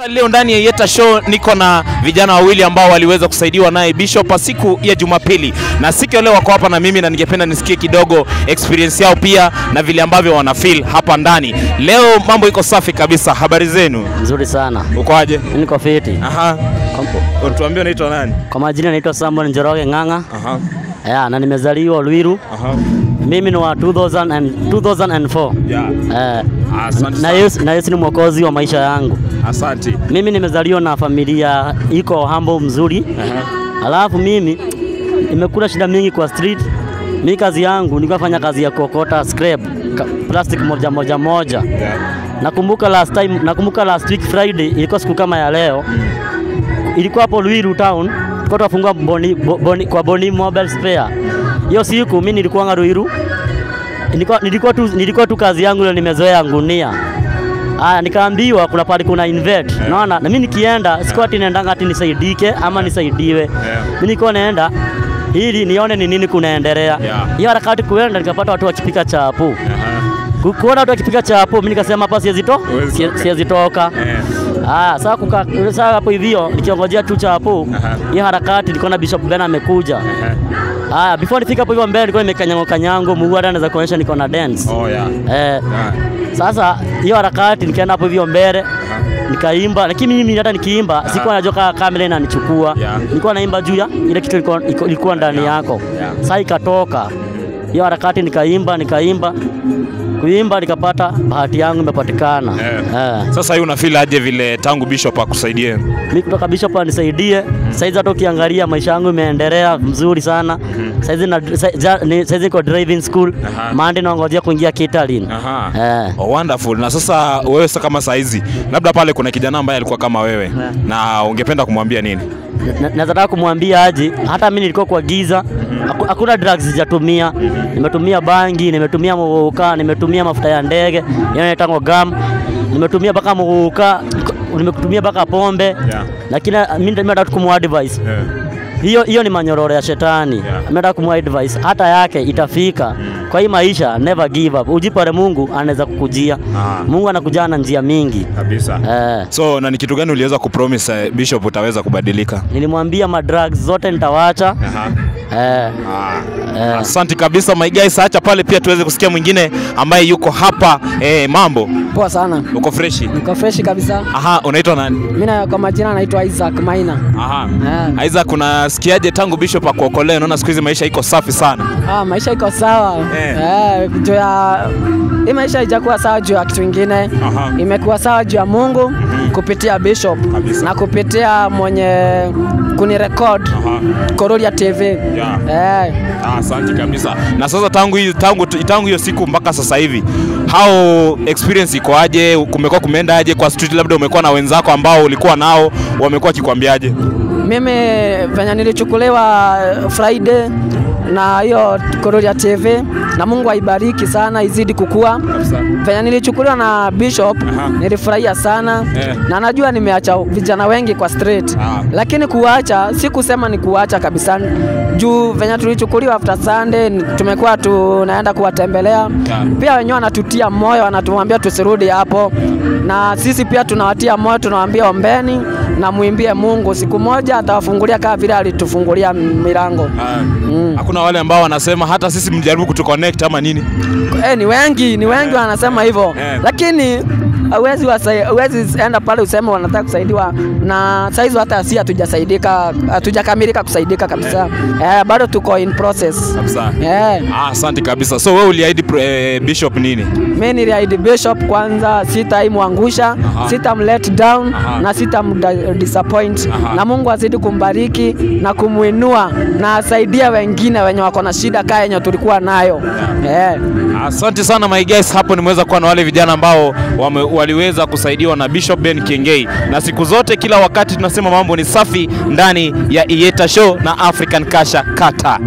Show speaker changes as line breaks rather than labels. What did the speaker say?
Leo ndani ya Yeta Show niko na vijana wawili ambao waliweza kusaidiwa naye Bishop siku ya Jumapili. Na siku ya leo wako hapa na mimi na ningependa nisikie kidogo experience yao pia na vile ambavyo wana feel hapa ndani. Leo mambo iko safi kabisa. Habari zenu?
Nzuri sana.
Uko aje?
Niko fiti.
Aha. Tuambie unaitwa nani?
Kwa majina naitwa Samuel Njoroge Ng'ang'a.
Aha.
Na nimezaliwa Ruiru.
Aha.
Mimi ni wa 2004.
Yeah. Asante.
Na Yesu ni mwokozi wa maisha yangu.
Asante.
Mimi nimezaliwa na familia iko humble mzuri. Alafu mimi nimekula shida mingi kwa street. Mimi kazi yangu nilikuwa nafanya kazi ya kuokota scrap, plastic moja.
Yeah.
Nakumbuka last week Friday ilikuwa siku kama ya leo. Ilikuwa hapo Ruiru town, tulikuwa tunafungua kwa Boni Mobile Spare. Hiyo siku mimi nilikuwa Ruiru. Nilikuwa tu kazi yangu ile nimezoea ngunia. Nikaambiwa kuna pale kuna invert. Unaona? Na mimi nikienda sikuwa ati naendanga ati nisaidike ama nisaidiwe. Mimi nilikuwa naenda ili nione ni nini kunaendelea. Hiyo harakati kuenda nikapata watu wakipika chapo. Kuona watu wakipika chapo mimi nikasema hapa siwezi toka. Sasa hapo hivyo nikiongojea tu chapo. Hiyo harakati nilikuwa na Bishop Ben amekuja. Before nifika hapo hivyo mbele nilikuwa nimekanyango Mungu hata anaweza kuonyesha niko na dance. Sasa hiyo harakati nikaenda hapo hivyo mbele nikaimba, lakini mimi hata nikiimba sikuwa najua kamera inanichukua. Nilikuwa naimba juu ya ile kitu ilikuwa ndani yako. Sasa ikatoka hiyo harakati nikaimba kuimba nikapata bahati yangu imepatikana.
Sasa hiyo unafeel aje vile tangu Bishop akusaidie?
Mimi kutoka Bishop anisaidie, saizi hata ukiangalia maisha yangu imeendelea mzuri sana. Saizi niko driving school, Monday naongojea kuingia catering.
Wonderful. Na sasa wewe kama saizi, labda pale kuna kijana ambaye alikuwa kama wewe na ungependa kumwambia nini?
Nataka kumwambia aje, hata mimi nilikuwa kwa giza, hakuna drugs sijatumia. Nimetumia bangi, nimetumia muguka, nimetumia mafuta ya ndege, yanaitwa gam, nimetumia baka muguka, nimetumia baka pombe. Lakini mimi nataka kumadvise. Hiyo ni manyororo ya shetani. Nataka kumadvise hata yake itafika. Kwa hii maisha never give up. Ujipare Mungu anaweza kukujia. Mungu anakujia na njia mingi kabisa.
So na ni kitu gani uliweza kupromise Bishop utaweza kubadilika?
Nilimwambia madrugs zote nitawaacha.
Asante kabisa my guys, acha pale pia tuweze kusikia mwingine ambaye yuko hapa. Mambo
poa sana.
Uko fresh?
Niko fresh kabisa.
Unaitwa nani?
Mimi kwa majina naitwa Isaac Maina.
Isaac, unasikiaje tangu Bishop akuokolee? Unaona siku hizi maisha iko safi sana?
Maisha iko sawa. Juu ya hii maisha haijakuwa sawa juu ya kitu kingine. Imekuwa sawa juu ya Mungu kupitia Bishop na kupitia mwenye kunirecord Kororia TV.
Asante kabisa. Na sasa tangu hiyo siku mpaka sasa hivi, how experience iko aje? Kumekuwa kumeenda aje kwa street? Labda umekuwa na wenzako ambao ulikuwa nao wamekuwa kikwambiaje?
Mimi venye nilichukuliwa Friday na hiyo Kororia TV, na Mungu aibariki sana, izidi kukua. Venye nilichukuliwa na Bishop nilifurahia sana. Na najua nimeacha vijana wengi kwa street. Lakini kuacha si kusema ni kuacha kabisa. Juu venye tulichukuliwa after Sunday tumekuwa tunaenda kuwatembelea. Pia wenyewe wanatutia moyo, wanatuambia tusirudi hapo. Na sisi pia tunawatia moyo, tunawaambia ombeni na muimbie Mungu, siku moja atawafungulia kama vile alitufungulia milango.
Hakuna wale ambao wanasema hata sisi mjaribu kutuconnect ama nini?
Ni wengi wanasema hivyo. Lakini huwezi enda pale useme wanataka kusaidiwa na saizi hata si hatujakamilika kusaidika kabisa. Bado tuko in process kabisa.
Asante kabisa. So wewe uliahidi Bishop nini?
Mimi niliahidi Bishop kwanza sitamwangusha, sitamlet down na sitamdisappoint. Na Mungu azidi kumbariki na kumuinua na asaidia wengine wenye wako na shida kama yenye tulikuwa nayo.
Asante sana my guys, hapo nimeweza kuwa na wale vijana ambao waliweza kusaidiwa na Bishop Ben Kiengei. Na siku zote kila wakati tunasema mambo ni safi ndani ya Yeta Show na African Kasha Kata.